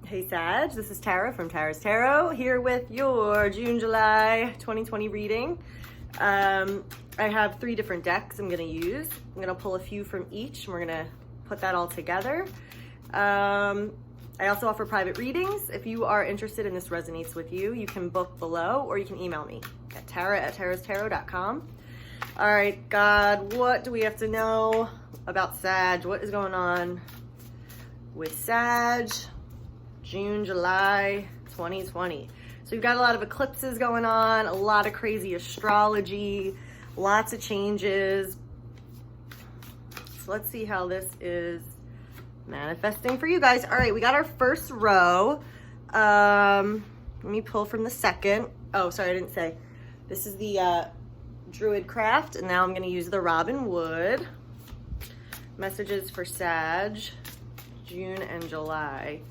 Hey Sag, this is Tara from Tara's Tarot, here with your June-July 2020 reading. I have 3 different decks I'm going to use. I'm going to pull a few from each, and we're going to put that all together. I also offer private readings. If you are interested and this resonates with you, you can book below or you can email me at tara@tarastarot.com. All right, God, what do we have to know about Sag? What is going on with Sag? June, July 2020. So you've got a lot of eclipses going on, a lot of crazy astrology, lots of changes. So let's see how this is manifesting for you guys. All right, we got our first row. Let me pull from the second. Oh, sorry, I didn't say. This is the Druid Craft, and now I'm going to use the Robin Wood. Messages for Sag, June and July.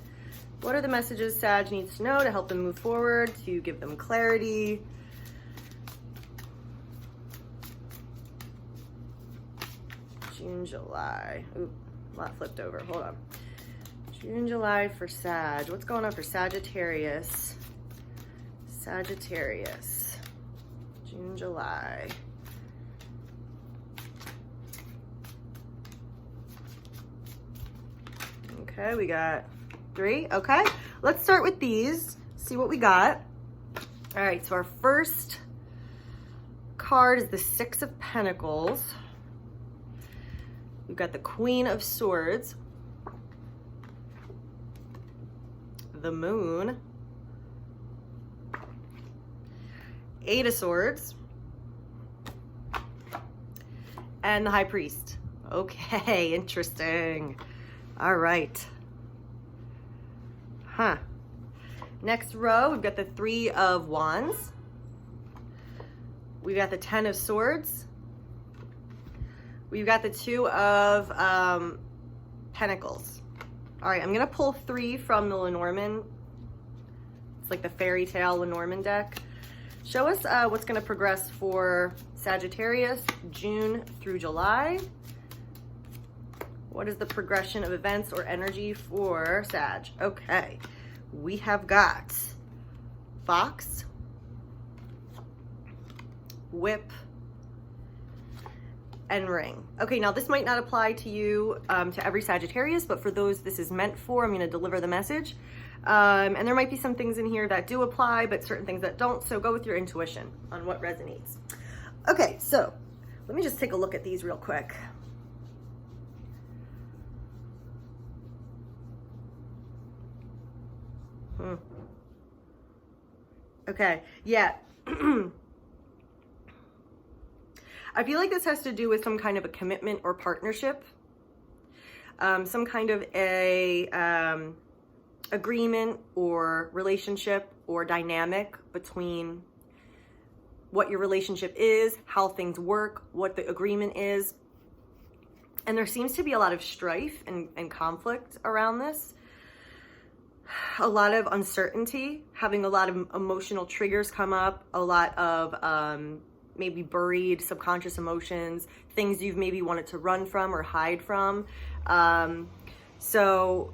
What are the messages Sag needs to know to help them move forward, to give them clarity? June, July. Ooh, a lot flipped over. Hold on. June, July for Sag. What's going on for Sagittarius? Sagittarius. June, July. Okay, we got 3. Okay, let's start with these, see what we got. All right, so our first card is the 6 of Pentacles. We've got the Queen of Swords, the Moon, 8 of Swords, and the High Priest. Okay, interesting. All right. Next row, we've got the 3 of Wands. We've got the 10 of Swords. We've got the 2 of Pentacles. All right, I'm gonna pull 3 from the Lenormand. It's like the fairy tale Lenormand deck. Show us what's gonna progress for Sagittarius, June through July. What is the progression of events or energy for Sag? Okay, we have got Fox, Whip, and Ring. Okay, now this might not apply to you, to every Sagittarius, but for those this is meant for, I'm gonna deliver the message. And there might be some things in here that do apply, but certain things that don't, so go with your intuition on what resonates. Okay, so let me just take a look at these real quick. Okay, yeah. I feel like this has to do with some kind of a commitment or partnership, some kind of a agreement or relationship or dynamic between what your relationship is, how things work, what the agreement is. And there seems to be a lot of strife and conflict around this. A lot of uncertainty, having a lot of emotional triggers come up, a lot of maybe buried subconscious emotions, things you've maybe wanted to run from or hide from. So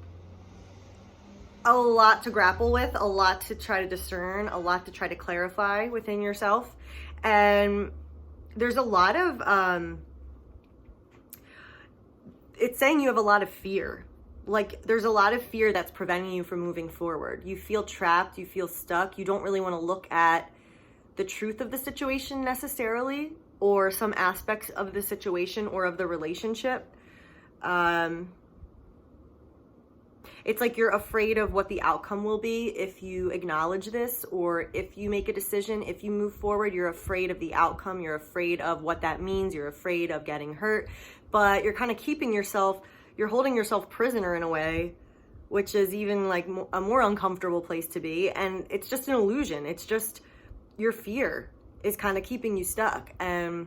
a lot to grapple with, a lot to try to discern, a lot to try to clarify within yourself. And there's a lot of, it's saying you have a lot of fear. Like there's a lot of fear that's preventing you from moving forward. You feel trapped, you feel stuck, you don't really want to look at the truth of the situation necessarily, or some aspects of the situation or of the relationship. It's like you're afraid of what the outcome will be if you acknowledge this, or if you make a decision, if you move forward, you're afraid of the outcome, you're afraid of what that means, you're afraid of getting hurt, but you're kind of keeping yourself, you're holding yourself prisoner in a way, which is even like a more uncomfortable place to be. And it's just an illusion. It's just your fear is kind of keeping you stuck. And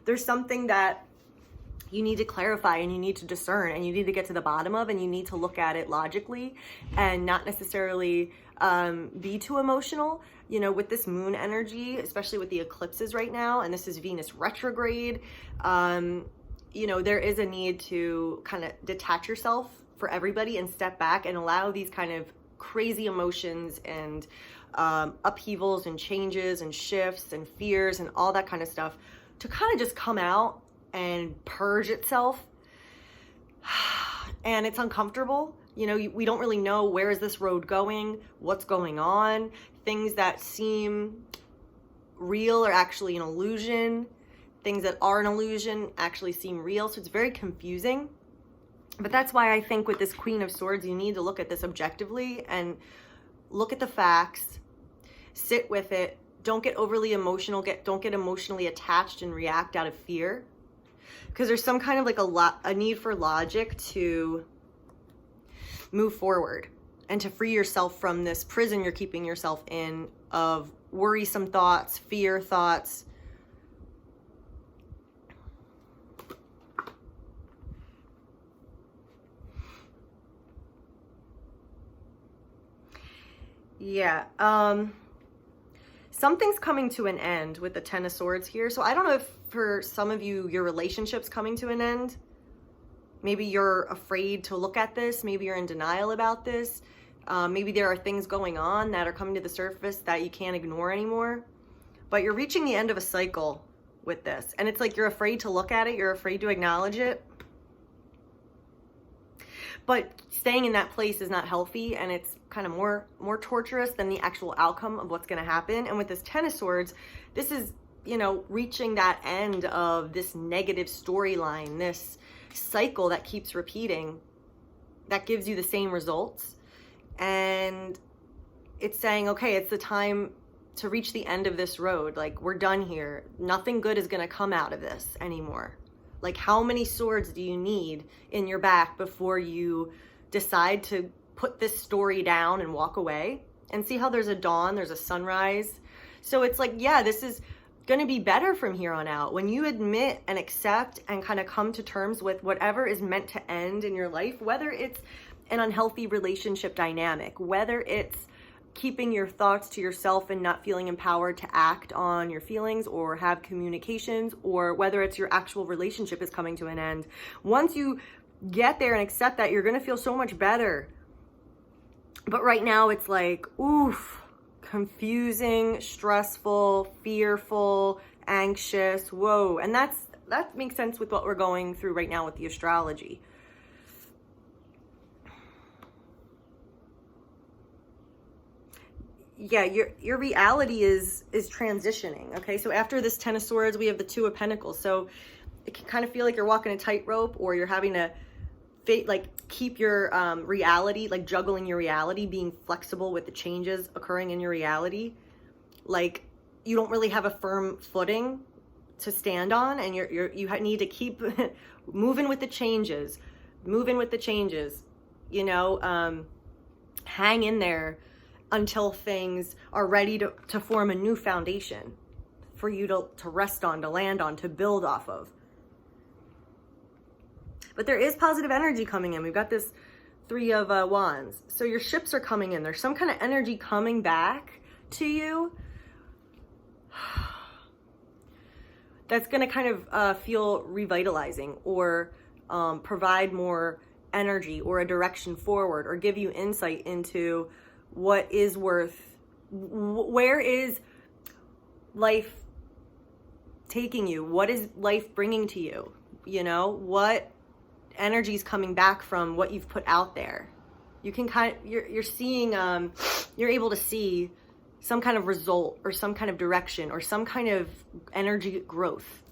there's something that you need to clarify and you need to discern and you need to get to the bottom of, and you need to look at it logically and not necessarily be too emotional. You know, with this moon energy, especially with the eclipses right now, and this is Venus retrograde, you know, there is a need to kind of detach yourself for everybody and step back and allow these kind of crazy emotions and upheavals and changes and shifts and fears and all that kind of stuff to kind of just come out and purge itself. And it's uncomfortable. You know, we don't really know, where is this road going, what's going on. Things that seem real are actually an illusion. Things that are an illusion actually seem real. So it's very confusing. But that's why I think with this Queen of Swords, you need to look at this objectively and look at the facts, sit with it. Don't get overly emotional. Don't get emotionally attached and react out of fear. Because there's some kind of like a need for logic to move forward and to free yourself from this prison you're keeping yourself in of worrisome thoughts, fear thoughts. Yeah, something's coming to an end with the Ten of Swords here. So I don't know if for some of you, your relationship's coming to an end. Maybe you're afraid to look at this. Maybe you're in denial about this. Maybe there are things going on that are coming to the surface that you can't ignore anymore. But you're reaching the end of a cycle with this. And it's like you're afraid to look at it. You're afraid to acknowledge it. But staying in that place is not healthy, and it's kind of more torturous than the actual outcome of what's going to happen. And with this Ten of Swords, this is, you know, reaching that end of this negative storyline, this cycle that keeps repeating, that gives you the same results. And it's saying, okay, it's the time to reach the end of this road. Like, we're done here. Nothing good is going to come out of this anymore. Like, how many swords do you need in your back before you decide to put this story down and walk away? And see how there's a dawn, there's a sunrise. So it's like, yeah, this is going to be better from here on out. When you admit and accept and kind of come to terms with whatever is meant to end in your life, whether it's an unhealthy relationship dynamic, whether it's keeping your thoughts to yourself and not feeling empowered to act on your feelings or have communications, or whether it's your actual relationship is coming to an end. Once you get there and accept that, you're going to feel so much better. But right now it's like, oof, confusing, stressful, fearful, anxious. Whoa. And that makes sense with what we're going through right now with the astrology. Yeah, your reality is transitioning. Okay, so after this Ten of Swords, we have the Two of Pentacles. So it can kind of feel like you're walking a tightrope, or you're having to keep your reality, like juggling your reality, being flexible with the changes occurring in your reality. Like, you don't really have a firm footing to stand on, and you need to keep moving with the changes, you know, hang in there until things are ready to form a new foundation for you to rest on, to land on, to build off of. But there is positive energy coming in. We've got this Three of Wands. So your ships are coming in. There's some kind of energy coming back to you that's going to kind of feel revitalizing, or provide more energy or a direction forward, or give you insight into what is worth, where is life taking you? What is life bringing to you? You know, what energy is coming back from what you've put out there? You can you're seeing, you're able to see some kind of result, or some kind of direction, or some kind of energy growth.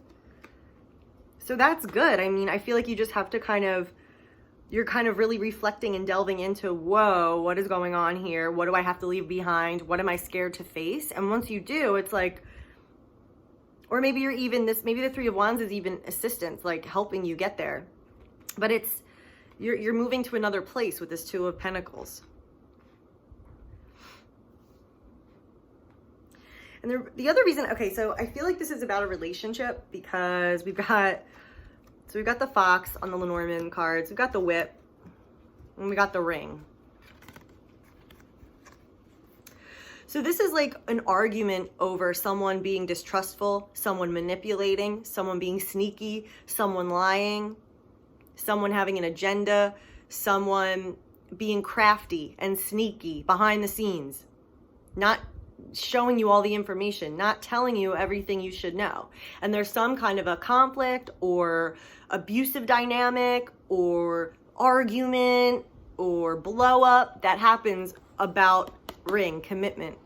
So that's good. I mean, I feel like you just have to you're kind of really reflecting and delving into, whoa, what is going on here? What do I have to leave behind? What am I scared to face? And once you do, it's like, or maybe maybe the Three of Wands is even assistance, like helping you get there. But you're moving to another place with this Two of Pentacles. And the other reason, okay, so I feel like this is about a relationship, because we've got the Fox on the Lenormand cards, we've got the Whip, and we got the Ring. So this is like an argument over someone being distrustful, someone manipulating, someone being sneaky, someone lying, someone having an agenda, someone being crafty and sneaky behind the scenes, not showing you all the information, not telling you everything you should know. And there's some kind of a conflict or abusive dynamic or argument or blow up that happens about ring, commitment,